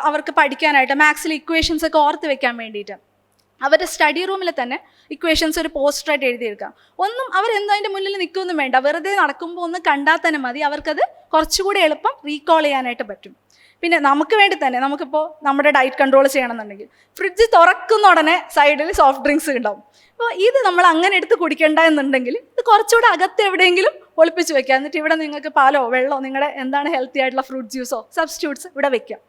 അവർക്ക് പഠിക്കാനായിട്ട് മാത്സിൽ ഇക്വേഷൻസ് ഒക്കെ ഓർത്ത് വെക്കാൻ വേണ്ടിയിട്ട് അവരുടെ സ്റ്റഡി റൂമിൽ തന്നെ ഇക്വേഷൻസ് ഒരു പോസ്റ്ററായിട്ട് എഴുതിയെടുക്കാം. ഒന്നും അവരെന്തോ അതിൻ്റെ മുന്നിൽ നിൽക്കുകയൊന്നും വേണ്ട, വെറുതെ നടക്കുമ്പോൾ ഒന്ന് കണ്ടാൽ തന്നെ മതി, അവർക്കത് കുറച്ചുകൂടി എളുപ്പം റീകോൾ ചെയ്യാനായിട്ട് പറ്റും. പിന്നെ നമുക്ക് വേണ്ടി തന്നെ, നമുക്കിപ്പോൾ നമ്മുടെ ഡയറ്റ് കൺട്രോൾ ചെയ്യണമെന്നുണ്ടെങ്കിൽ ഫ്രിഡ്ജ് തുറക്കുന്ന ഉടനെ സൈഡിൽ സോഫ്റ്റ് ഡ്രിങ്ക്സ് ഉണ്ടാവും. അപ്പോൾ ഇത് നമ്മൾ അങ്ങനെ എടുത്ത് കുടിക്കേണ്ട എന്നുണ്ടെങ്കിൽ ഇത് കുറച്ചുകൂടെ അകത്ത് എവിടെയെങ്കിലും ഒളിപ്പിച്ച് വെക്കുക. എന്നിട്ട് ഇവിടെ നിങ്ങൾക്ക് പാലോ വെള്ളമോ നിങ്ങളുടെ എന്താണ് ഹെൽത്തി ആയിട്ടുള്ള ഫ്രൂട്ട് ജ്യൂസോ സബ്സ്റ്റിറ്റ്യൂട്ട്സ് ഇവിടെ വെക്കുക.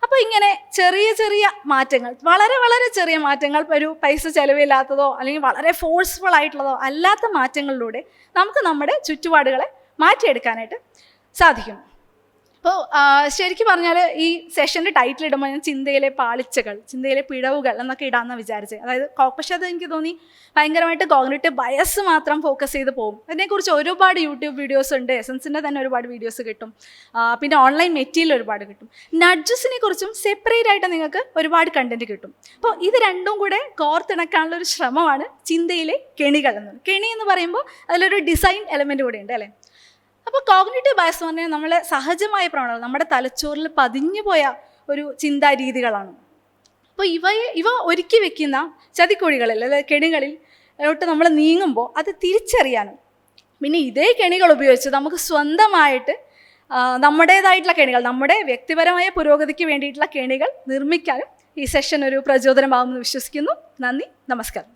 അപ്പോൾ ഇങ്ങനെ ചെറിയ ചെറിയ മാറ്റങ്ങൾ, വളരെ വളരെ ചെറിയ മാറ്റങ്ങൾ, ഒരു പൈസ ചിലവില്ലാത്തതോ അല്ലെങ്കിൽ വളരെ ഫോഴ്സ്ഫുൾ ആയിട്ടുള്ളതോ അല്ലാത്ത മാറ്റങ്ങളിലൂടെ നമുക്ക് നമ്മുടെ ചുറ്റുപാടുകളെ മാറ്റിയെടുക്കാനായിട്ട് സാധിക്കും. അപ്പോൾ ശരിക്കും പറഞ്ഞാൽ ഈ സെഷൻ്റെ ടൈറ്റിൽ ഇടുമ്പോൾ ഞാൻ ചിന്തയിലെ പാളിച്ചകൾ, ചിന്തയിലെ പിഴവുകൾ എന്നൊക്കെ ഇടാമെന്നാണ് വിചാരിച്ചത്. അതായത് പക്ഷേ അത് എനിക്ക് തോന്നി ഭയങ്കരമായിട്ട് കോഗ്നിറ്റീവ് ബയസ് മാത്രം ഫോക്കസ് ചെയ്ത് പോകും. അതിനെക്കുറിച്ച് ഒരുപാട് യൂട്യൂബ് വീഡിയോസ് ഉണ്ട്, എസൻസിൻ്റെ തന്നെ ഒരുപാട് വീഡിയോസ് കിട്ടും, പിന്നെ ഓൺലൈൻ മെറ്റീരിയൽ ഒരുപാട് കിട്ടും. നഡ്ജസിനെ കുറിച്ചും സെപ്പറേറ്റ് ആയിട്ട് നിങ്ങൾക്ക് ഒരുപാട് കണ്ടൻറ്റ് കിട്ടും. അപ്പോൾ ഇത് രണ്ടും കൂടെ കോർത്തിണക്കാനുള്ള ഒരു ശ്രമമാണ് ചിന്തയിലെ കെണികൾ എന്നത്. കെണി എന്ന് പറയുമ്പോൾ അതിലൊരു ഡിസൈൻ എലമെൻറ്റ് കൂടെ ഉണ്ട് അല്ലേ. അപ്പോൾ കോഗ്നിറ്റീവ് ബയസ് എന്ന് പറഞ്ഞാൽ നമ്മളെ സഹജമായ പ്രവണത, നമ്മുടെ തലച്ചോറിൽ പതിഞ്ഞു പോയ ഒരു ചിന്താ രീതികളാണ്. അപ്പോൾ ഇവ ഒരുക്കി വെക്കുന്ന ചതിക്കുഴികളിൽ അല്ലെങ്കിൽ കെണികളിൽ നമ്മൾ നീങ്ങുമ്പോൾ അത് തിരിച്ചറിയാനും പിന്നെ ഇതേ കെണികൾ ഉപയോഗിച്ച് നമുക്ക് സ്വന്തമായിട്ട് നമ്മുടേതായിട്ടുള്ള കെണികൾ, നമ്മുടെ വ്യക്തിപരമായ പുരോഗതിക്ക് വേണ്ടിയിട്ടുള്ള കെണികൾ നിർമ്മിക്കാനും ഈ സെഷൻ ഒരു പ്രചോദനമാകുമെന്ന് വിശ്വസിക്കുന്നു. നന്ദി, നമസ്കാരം.